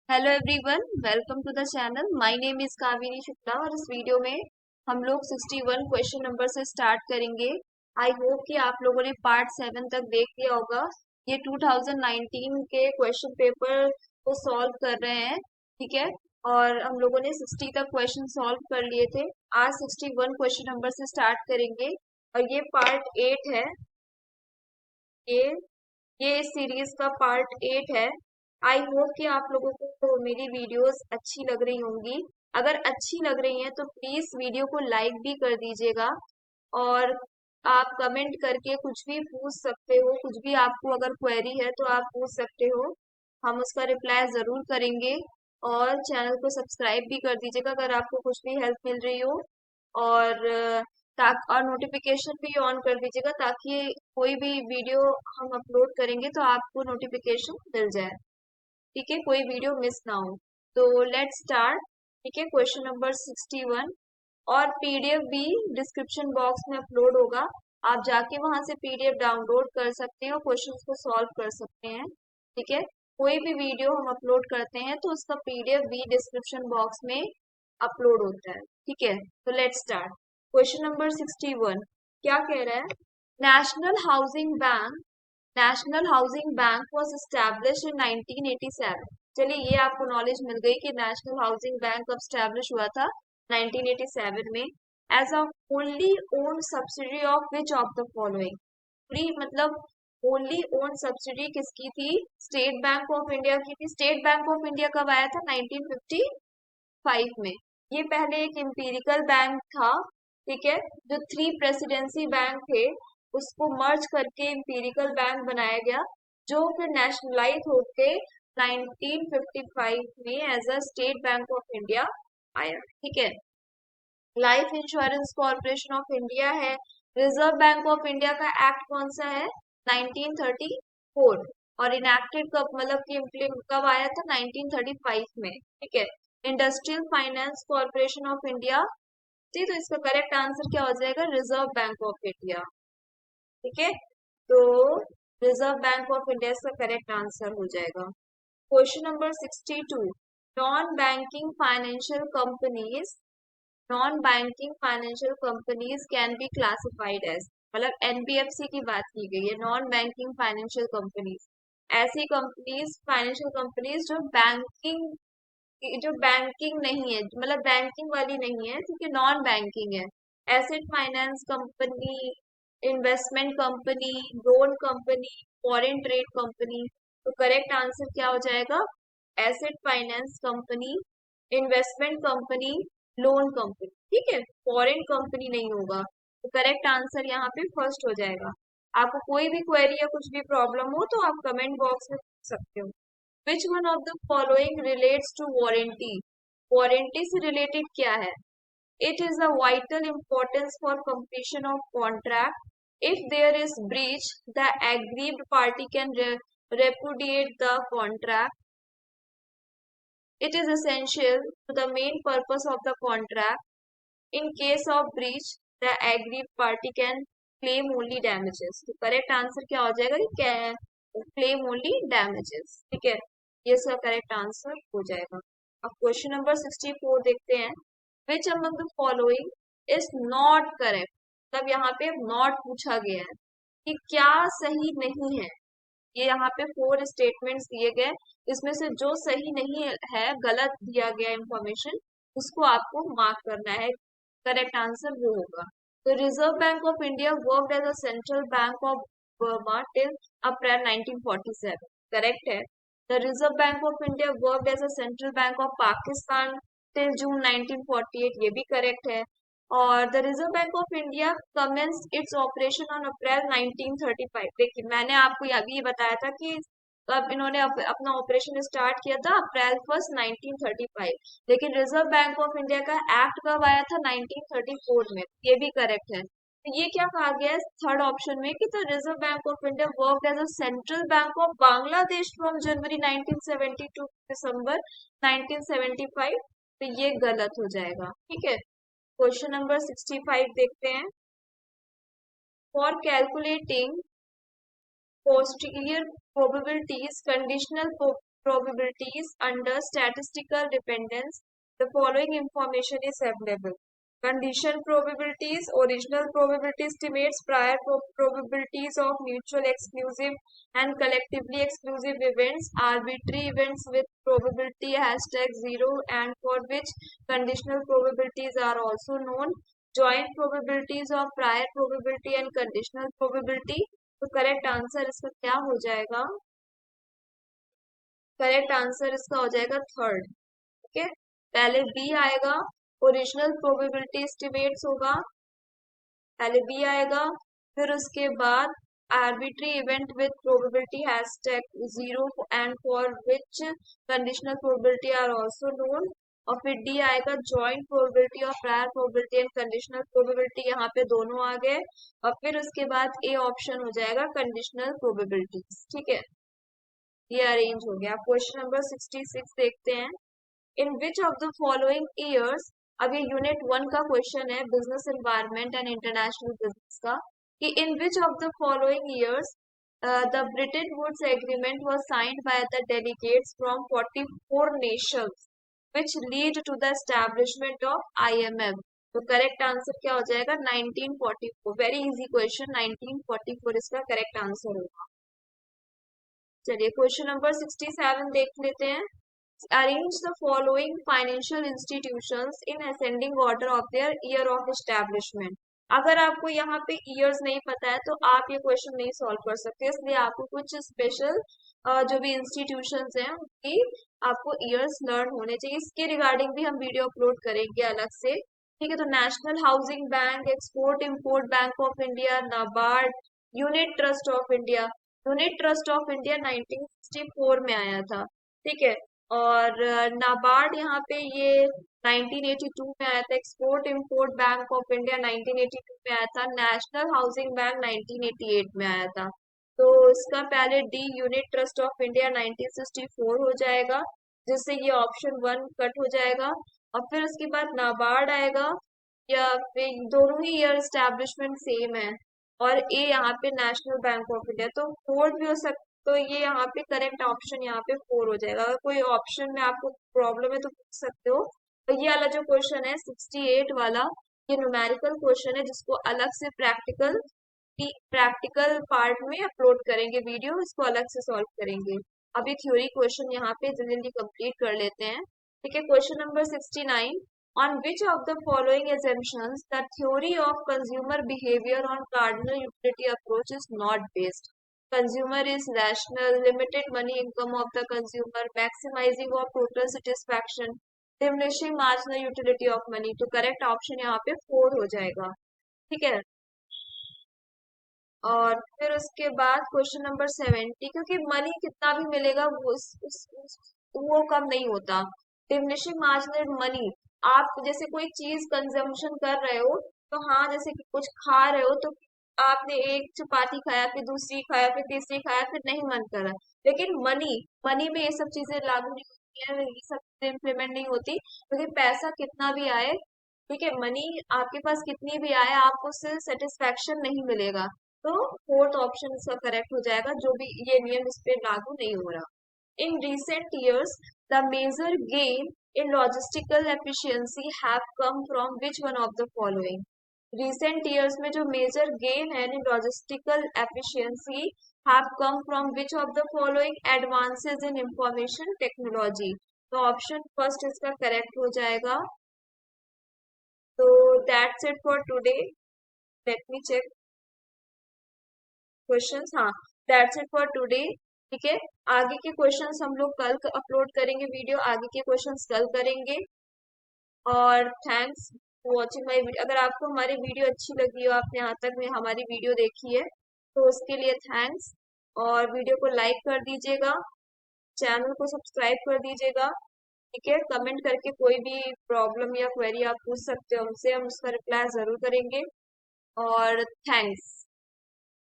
Hello everyone, welcome to the channel. My name is Kaveri Shukla और इस video में हम लोग 61 क्वेश्चन नंबर से स्टार्ट करेंगे। आई होप कि आप लोगों ने पार्ट 7 तक देख लिया होगा। ये 2019 के क्वेश्चन पेपर को सॉल्व कर रहे हैं, ठीक है। और हम लोगों ने 60 तक क्वेश्चन सॉल्व कर लिए थे। आज 61 क्वेश्चन नंबर से स्टार्ट करेंगे और ये पार्ट 8 है। ये ये इस सीरीज का पार्ट 8 है। आई होप कि आप लोगों को मेरी वीडियोस अच्छी लग रही होंगी। अगर अच्छी लग रही हैं तो प्लीज वीडियो को लाइक भी कर दीजिएगा और आप कमेंट करके कुछ भी पूछ सकते हो। कुछ भी आपको अगर क्वेरी है तो आप पूछ सकते हो, हम उसका रिप्लाई जरूर करेंगे। और चैनल को सब्सक्राइब भी कर दीजिएगा अगर आपको कुछ भी हेल्प मिल रही हो। और और नोटिफिकेशन भी ऑन कर दीजिएगा ताकि कोई भी वीडियो हम अपलोड करेंगे तो आपको नोटिफिकेशन मिल जाए, ठीक है, कोई वीडियो मिस ना हो। तो लेट्स स्टार्ट, ठीक है। क्वेश्चन नंबर 61 और पीडीएफ भी डिस्क्रिप्शन बॉक्स में अपलोड होगा। आप जाके वहां से पीडीएफ डाउनलोड कर सकते हैं और क्वेश्चंस को सॉल्व कर सकते हैं, ठीक है। कोई भी वीडियो हम अपलोड करते हैं तो उसका पीडीएफ भी डिस्क्रिप्शन बॉक्स में अपलोड होता है, ठीक है। तो लेट्स स्टार्ट। क्वेश्चन नंबर 61 क्या कह रहा है? National housing bank was established in 1987। चलिए, ये आपको नॉलेज मिल गई कि नेशनल हाउसिंग बैंक कब स्टैब्लिश हुआ था, 1987 में। As a fully owned subsidiary of which of the following? Free मतलब wholly owned subsidiary किसकी थी? स्टेट बैंक ऑफ इंडिया की थी। स्टेट बैंक ऑफ इंडिया कब आया था? 1955 में। ये पहले एक एम्पिरिकल बैंक था, ठीक है। जो 3 प्रेसिडेंसी बैंक थे उसको मर्ज करके एम्पिरिकल बैंक बनाया गया, जो फिर नेशनलाइज होके 1955 में as a state bank of India आया, ठीक है। Life insurance corporation of India है। रिजर्व बैंक ऑफ इंडिया का एक्ट कौन सा है? 1934। और इनएक्टेड कब, मतलब कि कब आया था? 1935 में, ठीक है। Industrial finance corporation of India थी, तो इसका करेक्ट आंसर क्या हो जाएगा? रिजर्व बैंक ऑफ इंडिया, ठीक है। तो रिजर्व बैंक ऑफ इंडिया इसका करेक्ट आंसर हो जाएगा। Question number 62, non banking financial companies non banking financial companies can be classified as, मतलब एनबीएफसी की बात की गई है। नॉन बैंकिंग फाइनेंशियल कंपनीज ऐसी कंपनीज, फाइनेंशियल कंपनीज जो बैंकिंग नहीं है, मतलब बैंकिंग वाली नहीं है, क्योंकि नॉन बैंकिंग है। Asset finance company, investment company, loan company, foreign trade company. तो करेक्ट आंसर क्या हो जाएगा? Asset finance company, investment company, loan company, ठीक है। फॉरेन कंपनी नहीं होगा। तो करेक्ट आंसर यहाँ पे फर्स्ट हो जाएगा। आपको कोई भी क्वेरी या कुछ भी प्रॉब्लम हो तो आप कमेंट बॉक्स में पूछ सकते हो। Which one of the following relates to warranty? Warranty से रिलेटेड क्या है? It is a vital importance for completion of contract. If there is breach, the aggrieved party can repudiate the contract. It is essential to the main purpose of the contract. In case of breach, the aggrieved party can claim only damages. तो correct answer क्या हो जाएगा? कि claim only damages, ठीक है। ये इसका correct answer हो जाएगा। अब क्वेश्चन नंबर 64 देखते हैं। Which among the following is not correct? तब यहाँ पे नॉट पूछा गया है कि क्या सही नहीं है। ये यहाँ पे 4 स्टेटमेंट्स दिए गए, इसमें से जो सही नहीं है, गलत दिया गया इंफॉर्मेशन, उसको आपको मार्क करना है। करेक्ट आंसर वो होगा। तो reserve bank of India worked as a central bank of Burma till April 1947, correct है। The reserve bank of India worked as a central bank of Pakistan till June 1948, ये भी करेक्ट है। और the reserve bank of India commenced its operation on April 1935। देखिए, मैंने आपको अभी ये बताया था कि अब इन्होंने अपना ऑपरेशन स्टार्ट किया था अप्रैल 1 1935, लेकिन रिजर्व बैंक ऑफ इंडिया का एक्ट कब आया था? 1934 में, ये भी करेक्ट है। तो ये क्या कहा गया है थर्ड ऑप्शन में कि the reserve bank of India worked as a central bank of Bangladesh from January 1970 to December 1975, तो ये गलत हो जाएगा, ठीक है। क्वेश्चन नंबर 65 देखते हैं। For calculating posterior probabilities, conditional probabilities under statistical dependence, the following information is available. Condition probabilities, original probability estimates, prior probabilities of mutual exclusive and collectively exclusive events, arbitrary events with probability hashtag 0 and for which conditional probabilities are also known, joint probabilities of prior probability and conditional probability. तो correct answer इसका क्या हो जाएगा? Correct answer इसका हो जाएगा third. Okay, पहले B आएगा, ओरिजिनल प्रोबेबिलिटी एस्टिमेट्स होगा, पहले बी आएगा, फिर उसके बाद arbitrary event with probability hashtag 0 and for which conditional probability are also known, और फिर डी आएगा जॉइंट प्रोबेबिलिटी और prior probability and conditional probability, यहाँ पे दोनों आ गए, और फिर उसके बाद ए ऑप्शन हो जाएगा कंडीशनल प्रोबेबिलिटीज। ठीक है, ये अरेंज हो गया। क्वेश्चन नंबर 66 देखते हैं। In which of the following years, अब ये यूनिट 1 का क्वेश्चन है, business environment and international business का, कि in which of the following years the Bretton Woods agreement was signed by the delegates from 44 nations which lead to the establishment of IMF। तो correct answer क्या हो जाएगा? 1944। Very easy question, 1944 इसका correct answer होगा। चलिए question number 67 देख लेते हैं। Arrange the following financial institutions in ascending order of their year of establishment. अगर आपको यहाँ पे ईयर्स नहीं पता है तो आप ये क्वेश्चन नहीं सॉल्व कर सकते, इसलिए आपको कुछ स्पेशल जो भी इंस्टीट्यूशंस हैं उनकी आपको ईयर्स लर्न होने चाहिए। इसके रिगार्डिंग भी हम वीडियो अपलोड करेंगे अलग से। ठीक है, तो national housing bank, export import bank of India, NABARD, unit trust of India. Unit trust of India 1964 में आया था। ठीक है, और नाबार्ड यहाँ पे ये 1982 में आया था, export import bank of India 1982 में आया था, नेशनल हाउसिंग बैंक 1988 में आया था। तो इसका पहले D unit trust of India 1964 हो जाएगा, जिससे ये ऑप्शन 1 कट हो जाएगा, और फिर उसके बाद नाबार्ड आएगा, या फिर दोनों ही ईयर एस्टैब्लिशमेंट सेम है, और ए यहाँ पे नेशनल बैंक ऑफ इंडिया, तो फोर्थ भी हो सकता, तो ये यहाँ पे करेक्ट ऑप्शन यहाँ पे 4 हो जाएगा। अगर कोई ऑप्शन में आपको प्रॉब्लम है तो पूछ सकते हो। तो ये वाला जो क्वेश्चन है 68 वाला, ये न्यूमेरिकल क्वेश्चन है, जिसको अलग से प्रैक्टिकल पार्ट में अपलोड करेंगे वीडियो, इसको अलग से सॉल्व करेंगे। अभी थ्योरी क्वेश्चन यहाँ पे जल्दी जल्दी कंप्लीट कर लेते हैं। ठीक है, question number 69। On which of the following assumptions the theory of consumer behavior on cardinal utility approach is not based? Consumer is rational, limited money income of the consumer, maximizing of total satisfaction, diminishing marginal utility of money। तो correct option यहाँ पे 4 हो जाएगा। ठीक है, और फिर उसके बाद क्वेश्चन नंबर 70, क्योंकि मनी कितना भी मिलेगा वो कम नहीं होता। डिमिनिशिंग मार्जिनल मनी, आप जैसे कोई चीज कंजम्पशन कर रहे हो, तो हाँ जैसे कि कुछ खा रहे हो, तो आपने एक चपाती खाया, फिर दूसरी खाया, फिर तीसरी खाया, फिर नहीं मन कर रहा, लेकिन मनी मनी में ये सब चीजें लागू नहीं होती है, ये सब चीजें इम्प्लीमेंट नहीं होती, क्योंकि पैसा कितना भी आए, ठीक है, मनी आपके पास कितनी भी आए, आपको उससे सेटिस्फेक्शन नहीं मिलेगा। तो फोर्थ ऑप्शन इसका करेक्ट हो जाएगा, जो भी ये नियम इस पे लागू नहीं हो रहा। In recent years the major gain in logistical efficiency have come from which one of the following. Recent years में जो मेजर गेन है in logistical efficiency have come from which of the following, advances in information technology. तो option first इसका correct हो जाएगा। तो that's it for today. Let me check questions. हाँ, that's it for today. ठीक है, आगे के क्वेश्चंस हम लोग कल अपलोड करेंगे वीडियो, आगे के क्वेश्चंस कल करेंगे। और thanks for watching my video. अगर आपको हमारी वीडियो अच्छी लगी हो, आपने यहाँ तक में हमारी वीडियो देखी है, तो उसके लिए थैंक्स, और वीडियो को लाइक कर दीजिएगा, चैनल को सब्सक्राइब कर दीजिएगा। ठीक है, कमेंट करके कोई भी प्रॉब्लम या क्वेरी आप पूछ सकते हो हमसे, हम उसका रिप्लाई जरूर करेंगे। और थैंक्स।